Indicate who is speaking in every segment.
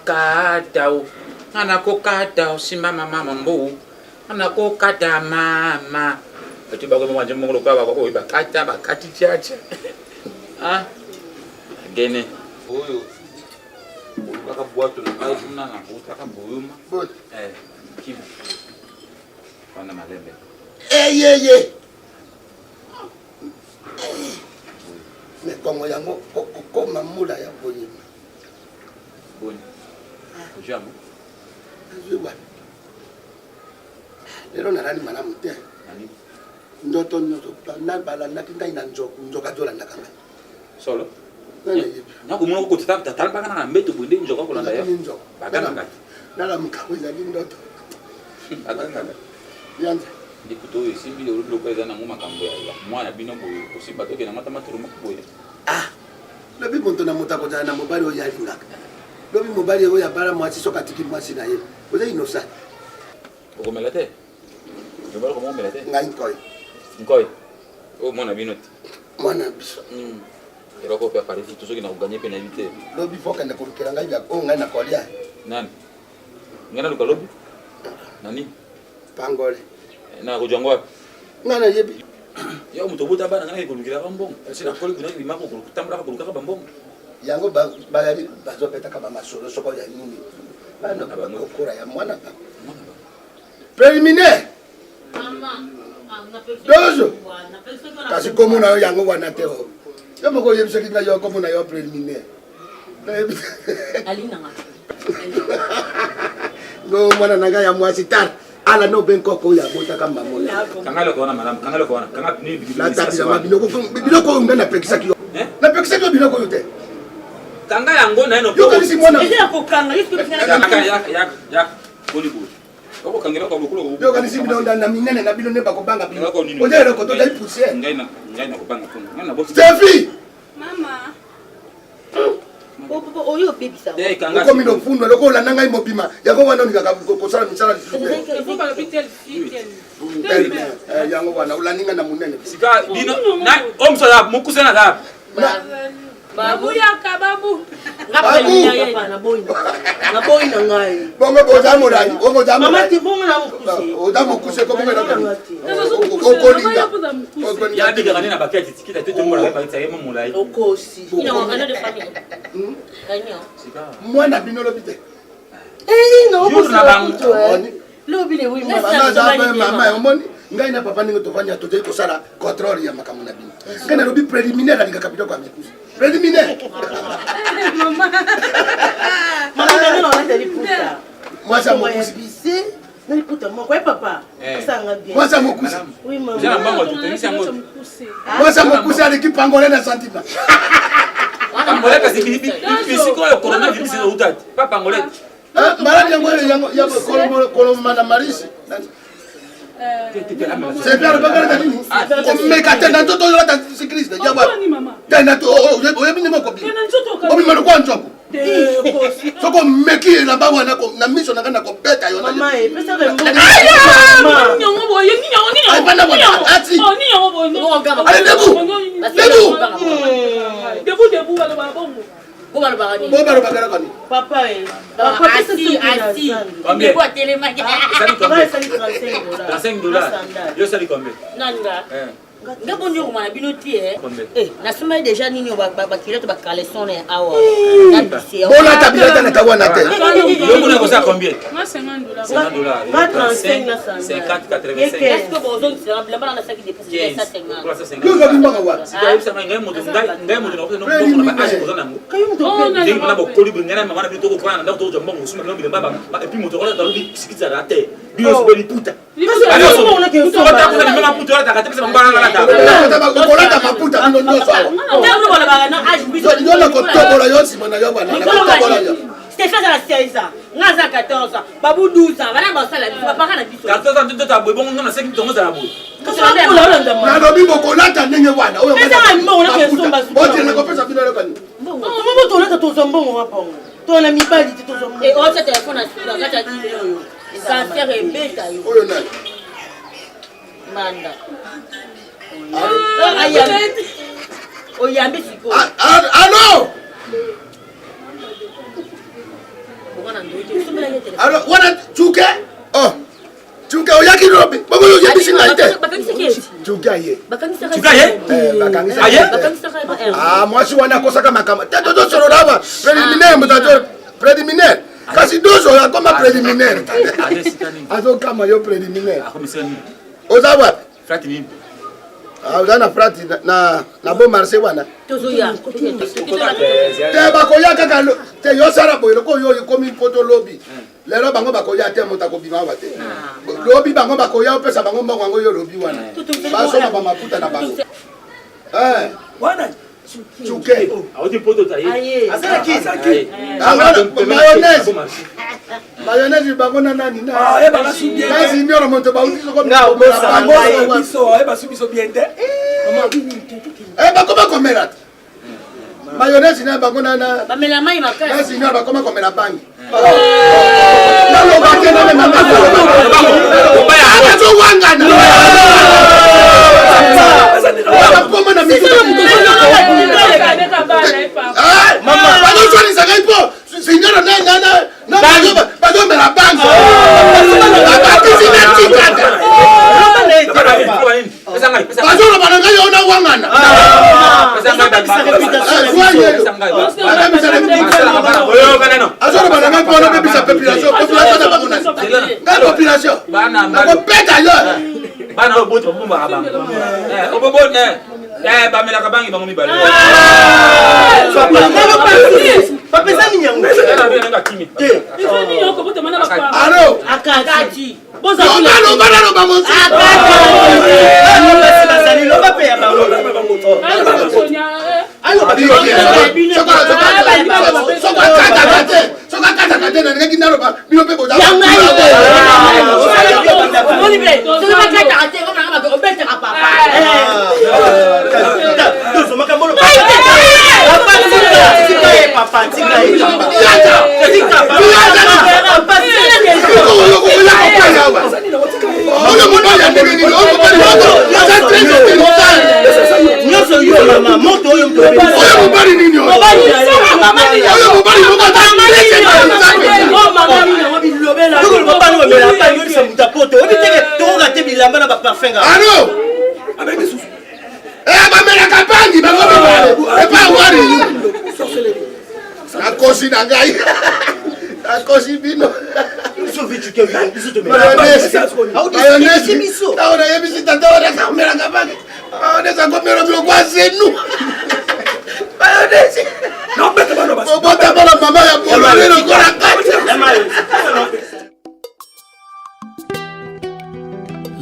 Speaker 1: Katau, anako katau si mama mbu, anako kata mama. Ati bago mo wanje mo lo kwa bako iba kata ba kati chacha. Ah. Gene. Oyo. Baka boato na kai kuna na buta ka buyuma. Bot. Kim. Wana malembe. Ye. Me kongo yango ko mamula ya buyuma. Boni. Kujamu. Azuwa. Lero narani mana mute. Nani? Ndoto nyoto na bala na tinda ina njoka dola nakanga. Solo. Na kumuno ko tata talba kana mbeto bunde njoka ko landa ya. Bagana ngati. Nala mkawiza ndoto. Bagana. Yanza. Dikuto isimbi lo kweza na ngoma kambo ya. Mwana bino boyo kusimba toke na mata maturu makuboya. Ah. Lobi muntu na mutako jana mobali oyali ngaka. Lobi mobali oya bara mwasi soka tiki mwasi na ye. Oza inosa. Okomelate. Yobalo komo melate. Ngai nkoi. Nkoi. O mwana binoti. Mwana biso. Ero ko pe parifu tuzoki na kuganye penalite. Lobi foka na kurukira ngai bya ko ngai na kolia. Nani? Ngana luka lobi? Nani? Pangole. Na kujongo wapi? Ngana yebi. Ya umutobuta bana ngana kurukira bambong. Sina koli kuna limako kurukutambra kurukaka bambong. Yango bayari bazopeta kama masolo soko ya nini bana bakokora ya mwana ba préliminaire mama dozo kasi komo na yango wana teo yo moko yebisa kinga yo komo na yo préliminaire alina nga no mwana nanga ya mwasi tar ala no benko ko ya bota kama mola kangalo kona madam kangalo kona kanga ni bidilo ko ngana pekisa kilo na pekisa kilo binoko yote kanga yango na eno yo kanisi mwana ile yako kanga yifu ya boli boli oko kangela ko bokolo yo kanisi bidonda na minene na bilone bakobanga bino oje roko to dai pousser ngai na kobanga kuna ngana bosi Stefi mama Opo oyo baby sa kanga ko mino fundo loko la nanga imobima yako wana nikaka ko sala misala ifo ka hospital fitel yango wana ulaninga na munene sika bino na omsala mukusena la babu yaka babu ngapaye na boy na ngai bongo bozamo rani bongo zamo mama ti bongo na mukuse odamo kuse ko bongo na okolinga ya diga kanina bakati tikita tete mura ba tsaye mulai okosi ina ngana de famille kanyo mwana binolo bite no lobile wi mama omoni ngai na papa ningo tofanya tote ko sala control ya makamuna bino kana lobi préliminaire alika kapito kwa mikusi préliminaire mama ndio naona niliputa mwacha mokusi niliputa mwa papa sanga bien mwacha mokusi oui mama jana mbango tutenisa ngo mwacha mokusi alikipangole na santima pangole kasi bisiko yo coronavirus zo utati papa ngole maradi yango ya koloma na marisi c'est bien le bagage de nini mais quand t'as tout la ta cycliste ya ba t'as tout oyebi ni moko bi obi mano kwa nchoko soko meki na bawa na mission na kana ko beta yo mama pesa ke mama nyongo boye nyongo ai bana bona ati nyongo boye allez debu wala ba bongo
Speaker 2: Papa, assis.
Speaker 3: Combien?
Speaker 2: Quoi, télémaque.
Speaker 3: $35. Yo sali combien?
Speaker 2: Nanga. Nga bonyo mana binoti na sema déjà nini ba kilote ba caleçon na awa
Speaker 1: bona tabilata na tawana te
Speaker 3: yo kuna kosa combien?
Speaker 2: $50
Speaker 3: $50 85
Speaker 2: est-ce que bon zone c'est vraiment na saki dépenser ça 50
Speaker 1: yo zo bimba wa
Speaker 3: c'est ça ngai moto no ba age kozana mo ndenge na ba koli bingana mama na bito ko prana ndako to mbongo suma no bilamba ba et puis moto ko na lubi sikitsa la terre bio so beli puta alors so on a que so ta ko na mama puta la ta ka tepesa mbana na ta
Speaker 1: Kolata maputa bino nyoso awa.
Speaker 2: Ndio bana baga na age biso.
Speaker 1: Yo na kotobola yo simana yo bana. Kotobola yo.
Speaker 2: Stéphane à 16 ans, ngaza 14 ans, babu 12 ans, bana basala biso papa na biso.
Speaker 3: 14 ans tu ta boy bon na 5 tongo za la boy.
Speaker 1: Na lobi bokolata ndenge wana. Oyo
Speaker 2: bana. Mbona ke somba zuba.
Speaker 1: Oje na kopesa bino yo bana.
Speaker 2: Mbona tolata tozombongo wapo. Tona mibali ti tozombongo. Et on se téléphone na kata di yo. Ça sert beta yo.
Speaker 1: Oyo na.
Speaker 2: Manda.
Speaker 1: Allô? Alors, wana chuke? Oh. Chuke oyaki robi. Bongo yo yebisi ngaite. Chuke aye.
Speaker 3: Chuke aye?
Speaker 1: Bakangisa aye. Ah, moi si wana kosaka makama. Teto do soro lava. Préliminaire mutato. Préliminaire. Kasi dozo ya koma préliminaire. Azo kama yo préliminaire. Ozawa.
Speaker 3: Fratini.
Speaker 1: Uzana frati na bo marché wana.
Speaker 2: Tozoya.
Speaker 1: Te bakoya kaka te yo sara boyelo ko yo komi poto lobby. Lelo bango bakoya te monta ko bima wate. Lobby bango bakoya opesa bango mbongo yo lobby wana. Baso na ba mafuta na bango.
Speaker 3: Wana
Speaker 1: chuke.
Speaker 3: Awote poto taye.
Speaker 2: Asala
Speaker 3: ki.
Speaker 1: Mayonnaise. Mayonnaise bango na nani na.
Speaker 4: Ah, eba la subie.
Speaker 1: Na signora monte ba uti ko
Speaker 4: na biso, eba subiso biente.
Speaker 1: Ba koma komera. Mayonnaise na bango na
Speaker 2: ba mela mai makasi.
Speaker 1: Na signora ba koma komera bangi. Na lo ba ke na mama. Ba ya akazo wangana. Ba koma na mimi. Mama, ba no choni sanga ipo. Signora na ba me la banque. Ba kisi na tikata. Ba zo ba nga yo na wangana. Population.
Speaker 3: Bana oboto bomba abanga. Obobo ba mela kabangi bango mibali.
Speaker 2: Papa ça minyango.
Speaker 3: Era bien nga kimi.
Speaker 2: Ifani yoko boto mana bapa.
Speaker 1: Alo,
Speaker 2: akati. Boza
Speaker 1: no bana bango.
Speaker 2: Akati. Lo ba pe ya bango.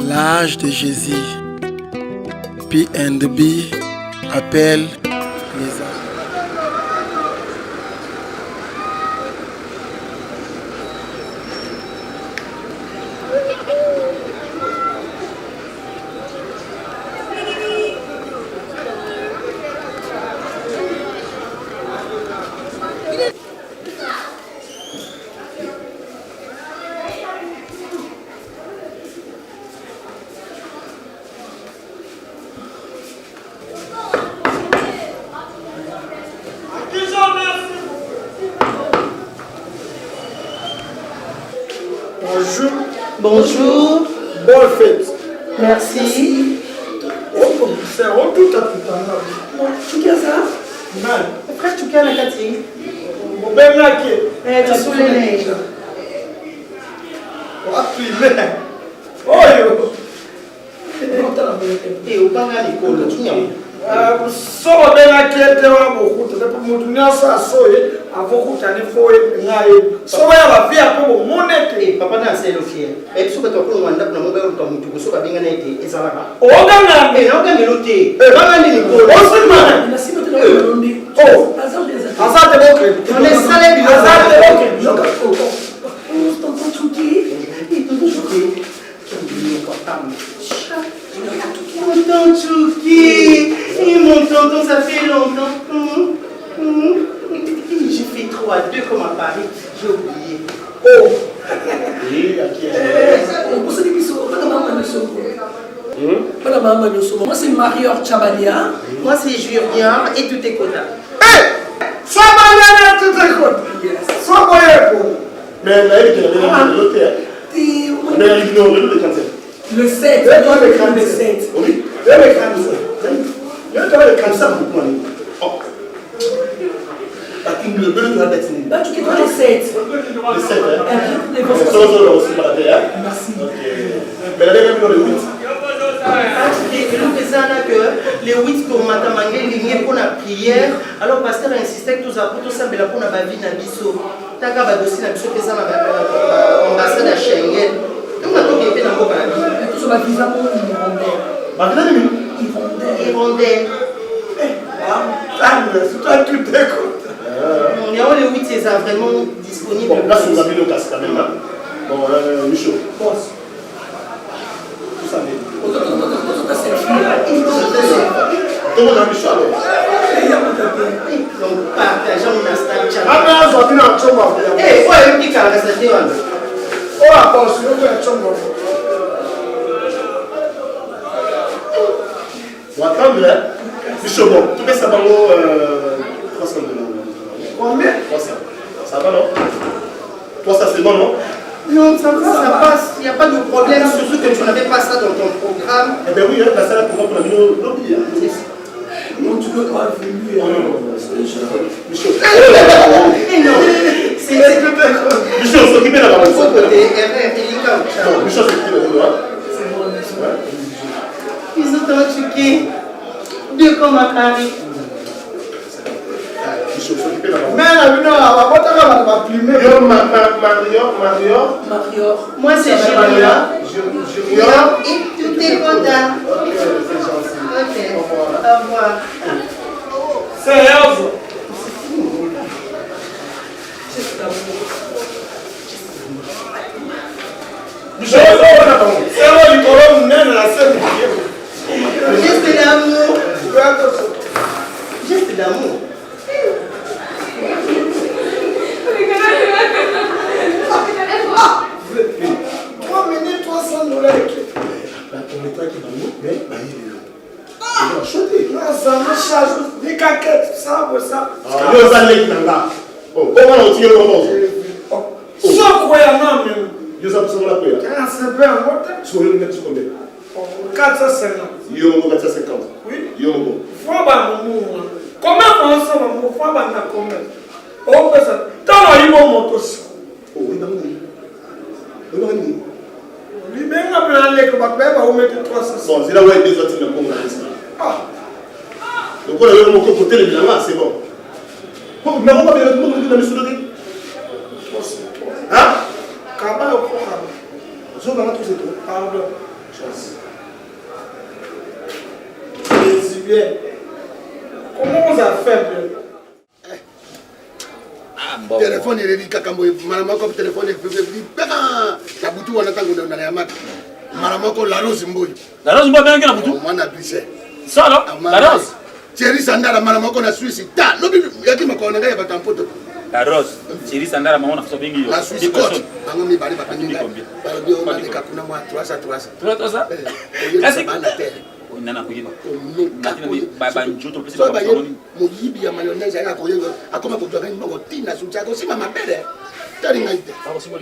Speaker 5: L'âge de Jésus, P&B appelle les âmes.
Speaker 4: Merci.
Speaker 2: Bonjour.
Speaker 6: Bonne fête.
Speaker 2: Merci.
Speaker 6: Oh, c'est un tout à tout.
Speaker 2: Tu as ça?
Speaker 6: Mal.
Speaker 2: Frère, tu as la Cathy.
Speaker 6: Mon bel laqué.
Speaker 2: Tu sous les neiges.
Speaker 6: Oh, primaire. Oh, yo.
Speaker 2: Et au Banga, l'école, tu n'y
Speaker 6: So bel laqué, tu as beaucoup. Tu as beaucoup de gens à soyer. À beaucoup de gens so va faire pour mon monnaie.
Speaker 2: papa n'a assez le fier. Et puis, tu as un mandat pour le mobile comme tu as bien été. Et ça va.
Speaker 6: Oh, gana.
Speaker 2: Et non, comme il était. Banga, l'école.
Speaker 6: Oh, c'est mal.
Speaker 4: Il a si longtemps que l'on dit.
Speaker 6: Oh, Azar de Bokre.
Speaker 2: On est salé,
Speaker 6: Azar de Bokre.
Speaker 4: Tonton Chouki.
Speaker 2: Tonton Chouki. Et mon tonton, ça fait longtemps. J'ai fait 3 à 2 comme à Paris. J'ai oublié.
Speaker 6: Oh.
Speaker 4: Moi c'est Mario Chabalia.
Speaker 2: Moi, c'est Julien et tout est quota.
Speaker 6: Ça va tout est côté. Sois moyen. Mais là, il y a l'hôtel. Mais il y a le cancer.
Speaker 4: Le 7. Le 7.
Speaker 6: Oui, le cancer. Le cancer, pourquoi? Oh. Le bleu doit être né.
Speaker 4: Là, tu quittes le 7.
Speaker 6: Le 7, hein?
Speaker 4: Les
Speaker 6: C'est aussi par la terre.
Speaker 4: Merci.
Speaker 6: Mais là, il y a le 8.
Speaker 2: Les 8 pour Matamangé, ligné pour la prière. Alors, pasteur insistait que tous apôtres, tout ça, mais là, pour la vie, na biso. Taka ba dossier na biso pesa na ambassade à Schengen. Donc, on a tout qui est dans le pays.
Speaker 4: Tout ça va visa pour
Speaker 2: Irondais.
Speaker 6: Ah, c'est toi tout déco.
Speaker 2: On est les 8, c'est vraiment disponible.
Speaker 6: Bon, là, vous avez le casque quand même. Bon, Michaud. Tout ça, mais. Tout le monde a Michaud alors.
Speaker 2: Donc, partageons la Snapchat.
Speaker 6: Ah, mais on va venir en Tchomba.
Speaker 2: Eh, quoi, il dit qu'à la station?
Speaker 6: Oh, la pense, on va en Tchomba. On va attendre, hein. Michaud, bon, tout cas, ça va au 300 $. Combien? 300. Ça va, non? 300, c'est bon, non?
Speaker 2: Non, ça passe. Il n'y a pas de problème, surtout que tu n'avais pas ça dans ton programme.
Speaker 6: Eh bien oui, la salle pour la vidéo lobby.
Speaker 4: Non, tu peux pas venir.
Speaker 6: Non. Michaud.
Speaker 2: Eh non, c'est
Speaker 6: Michaud, s'occuper de la maman.
Speaker 2: Non,
Speaker 6: Michaud, s'occuper de la maman.
Speaker 4: C'est bon, Michaud.
Speaker 2: Ils ont Chouki. Dieu comme à Paris.
Speaker 6: Michaud, s'occuper de la maman.
Speaker 1: Mais la vidéo, on va plumer.
Speaker 6: Mario.
Speaker 2: Moi, c'est Julien. Et tout est content.
Speaker 6: C'est gentil.
Speaker 2: Ok. Au revoir.
Speaker 6: C'est Elsa. Michaud, c'est là du colonne même la scène.
Speaker 2: Geste d'amour. Geste d'amour.
Speaker 6: 3 minutes, 300 $. On est pas qui va nous, mais il va chanter. Non, ça me charge des caquettes, ça. Ah, il va aller là. Oh, comment on tire le monde? Sans quoi, non, même. Il va se la payer. Ah, c'est bien, moi. Sur le net, sur combien? 450. Il y a 450. Oui. Il y a faut pas mon comment on s'en va, mon faut pas na combien? Oh, ça. Tant il va monter. Oh, oui, oui. Lui même a plein de l'école, va vous mettre 300. Bon, c'est là où il y a des autres qui n'ont pas. Ah. Donc on a eu mon côté de là, c'est bon. Mais on va bien le monde dans le sud. Hein? Cabal au programme. Je vais mettre c'est trop. Pardon. Chance. C'est bien. Comment on a fait?
Speaker 1: Téléphone il est kakambo malama comme téléphone il peut peka la butu wana tango na ya mata malama ko la rose mboyi
Speaker 3: bien que la butu
Speaker 1: mwana glissé
Speaker 3: ça là la rose
Speaker 1: Thierry Sandara malama ko na Suisse ta lobi yaki makona ngai ba tampoto
Speaker 3: la rose Thierry Sandara maman na fasobingi
Speaker 1: la Suisse coach bango mi bali ba kanini ba bi o mali kakuna mwa 300 est-ce que nana kuyiba nakina baba njoto pesi ba banoni moyibi ya mayonnaise ya ko yenga akoma ko doka ngo tina sucha ko sima mabele tari ngaite
Speaker 3: baba simo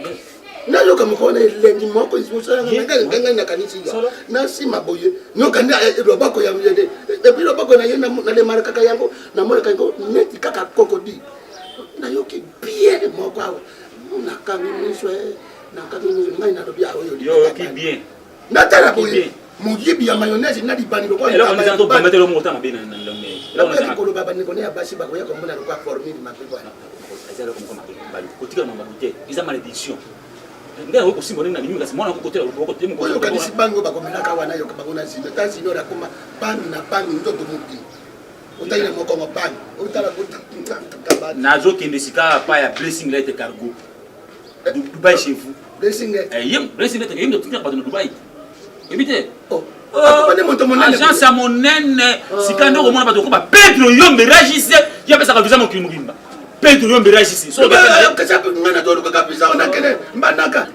Speaker 6: Nalo kama kona lengi moko isosala nganga na kanisi ya. Na si maboye. No kanda robako ya yede. E bilo bako na yena na le maraka yango na mole kango neti kaka kokodi. Na yoki bien moko awa. Na kaminiswe na kaminiswe ngai na dobia oyo.
Speaker 3: Yo ki bien.
Speaker 6: Na tala boye. Mujibi ya mayonnaise na libani ko.
Speaker 3: Ela on dit on mettre le montant na bien na l'homme.
Speaker 6: Là on a ko lo baba ni ko ne Basi bako ya ko mona ko former ma pepa.
Speaker 3: Ezala comme Mbali. Kotika mama bute. Isa malédiction. Ngai ko simone na liminga simona ko kotela ko kotela ko.
Speaker 6: Oyo kanisi bango bako melaka wana yo ka bakona sino. Ta sino ra koma pan na pan ndoto mupi. Utaina moko mo pan. Utala ko tabana.
Speaker 3: Nazo kende sika pa ya blessing là cargo. Dubai chez vous.
Speaker 6: Blessing
Speaker 3: blessing est yem de tout pas de Dubai. Évitez.
Speaker 6: Oh. Akopane monto monene.
Speaker 3: Agence à monene sika ndo ko mona ba to ko ba Pedro yombe ragisse. Ya pesa ka visa mo kimugimba. Pedro yombe ragisse. So ba
Speaker 6: ka sa ngana to ko ka pesa ona kene mbanaka.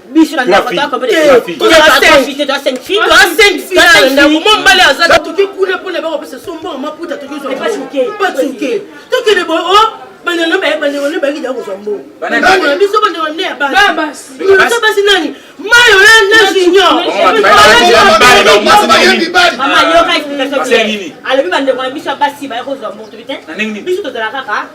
Speaker 7: Bicho na ndako ta comme des filles. Tu as 5 filles, tu as 5 filles. Tu as 5 filles. Ndako mo mbale azata to ki kule pour les ba ko se sombo ma puta to ki zo. Pas souké. Pas souké. To ki le bo oh banana ba ki da ko sombo. Banana biso banana ne Basi. Basi nani? Mayo na junior. Mama yo ka explication. Ale bi bande ko na biso Basi ba ko sombo to bitin. Biso to la kaka.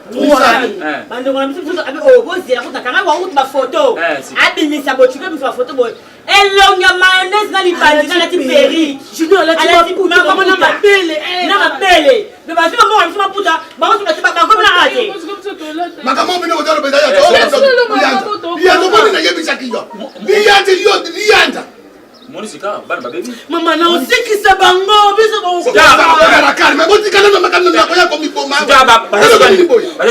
Speaker 7: Bande ko na biso abi o bo zela ko ta kanga wa ut ba photo. Abi mi sa bo tu mi fa photo boy. Elonga mayonnaise na libandi na ti peri. Junior la ti puta ko na mapele. Na mapele. Me ba ti mo ma puta. Ba ko ti ba ko na ate.
Speaker 6: Makamo bino ko beza ya to. Ya to boni na yebisa kiyo. Lianda.
Speaker 3: Moni sika bana babebi.
Speaker 7: Mama na usikisa bango biso ba ko.
Speaker 6: Ya ba kalme mo tikana na makano na ko ya ko mi boma.
Speaker 3: Sika ba ba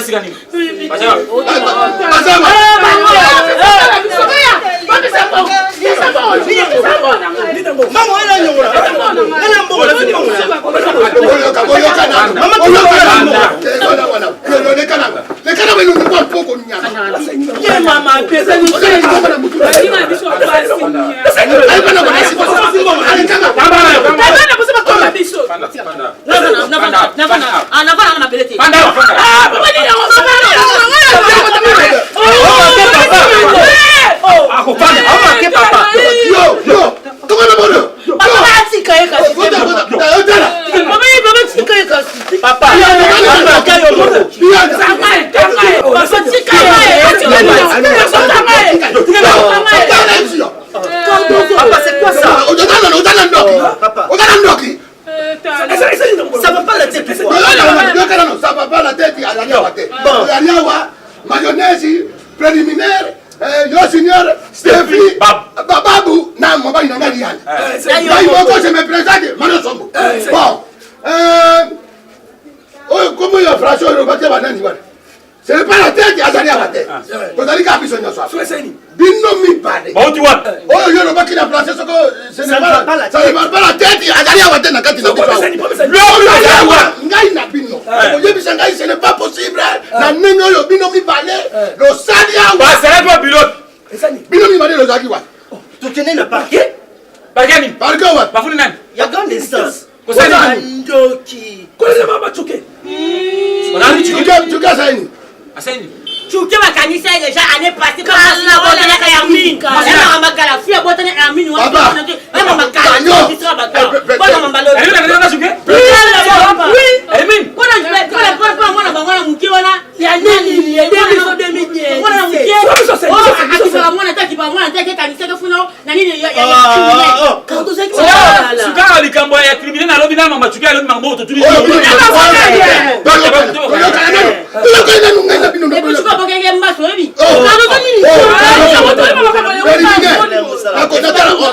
Speaker 3: sika ni.
Speaker 7: C'est quoi ça? Ça va pas la tête.
Speaker 6: Ça va pas la tête. Mayonnaise préliminaire. Yo seigneur Stéphie Babou na mobile na ngali yana. Moi je me présente Mbaliosombo. Bon. Comment il a frappé le bateau banani bana. Ce n'est pas la tête, azali à la tête. Vous allez qu'à biso nyoso. Bino MIBALI.
Speaker 3: Ba oti wa.
Speaker 6: Oh yo le baki na place ce que ce n'est pas la tête, azali à la tête na kati na biso. Ngai na bino. Oye bisa ngai ce n'est pas possible. Na nengo yo bino MIBALI. Lo sali a
Speaker 3: Ba sala toi pilote.
Speaker 6: Bino MIBALI lo zaki wa.
Speaker 2: Tu tenais le parquet?
Speaker 3: Bagani.
Speaker 6: Parquet wa.
Speaker 3: Ba funi nani?
Speaker 2: Il y a grande distance.
Speaker 7: Ndoki.
Speaker 2: Koza mama chuke.
Speaker 3: On a dit
Speaker 6: tu gars ça ni.
Speaker 3: Aseni.
Speaker 7: Tu que ma canisse déjà année passée quand la bonne na Hermine. Elle m'a makala fia bonne Hermine wa. Elle m'a makala. Tu sera bateau. Bonne Mbalo.
Speaker 3: Elle est suke.
Speaker 7: Oui.
Speaker 3: Hermine.
Speaker 7: Bonne je vais pas moi na bangona muke wana. Ya nani ya nani so 2010. Bonne muke. Oh, akifika mwana taki ba mwana taki kanisa ke funo na nini ya criminel. Quand tu sais que ça.
Speaker 3: Suka likambo ya criminel na lobi na mama chuke alobi mambo to tuli.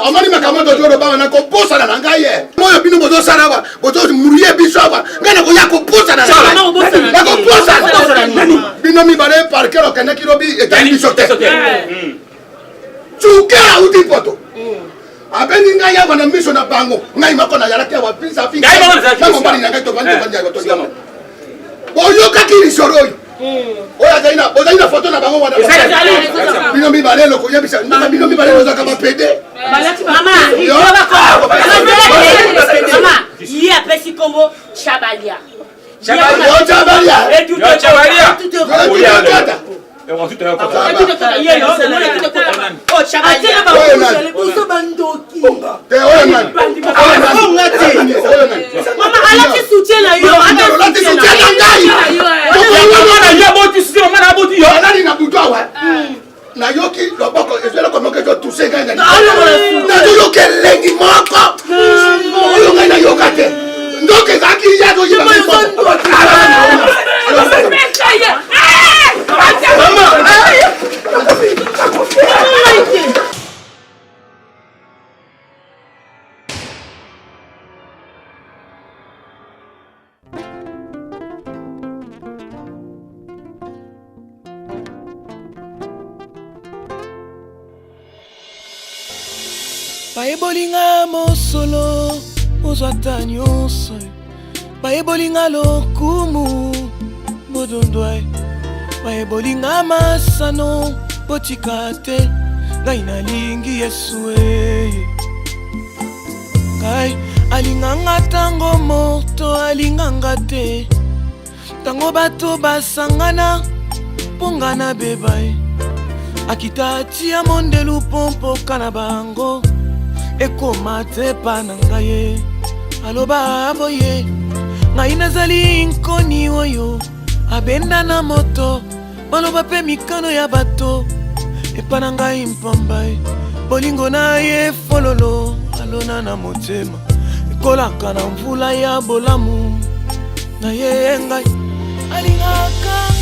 Speaker 6: Amani
Speaker 1: bino mibale parker okendeki lobi etali biso te tsuka uti poto abendi ngai awa na miso na bango ngai mako na yalaki awa pinsa finga na mobali na ngai tovandi boyokaki lisoro oyo oyo ozali na foto na bango wana bino mibale lokoyebisa bino mibale ozaka bapede
Speaker 7: ye apesi kombo Chabalia.
Speaker 1: nayoki loboko ezela komoke to toucher ganga nayoki lengi moko oyo ngai nayoka te ndoke zaki yazo yiba
Speaker 5: Baebolinga mosolo ozwata nyonso baebolinga lokumu bodondwa baebolinga masano botika te ngai nalingi Yesu ngai alinganga tango moto alinganga te tango bato basangana pongana bebai akita tia mondelu pompo kana bango ekoma te panangaye aloba boye ngai nazali nkoni oyo abenda na moto baloba pe mikano ya bato epanangai mpambai bolingo na ye fololo alona na motema ekolaka na mvula ya bolamu na ye ngai alingaka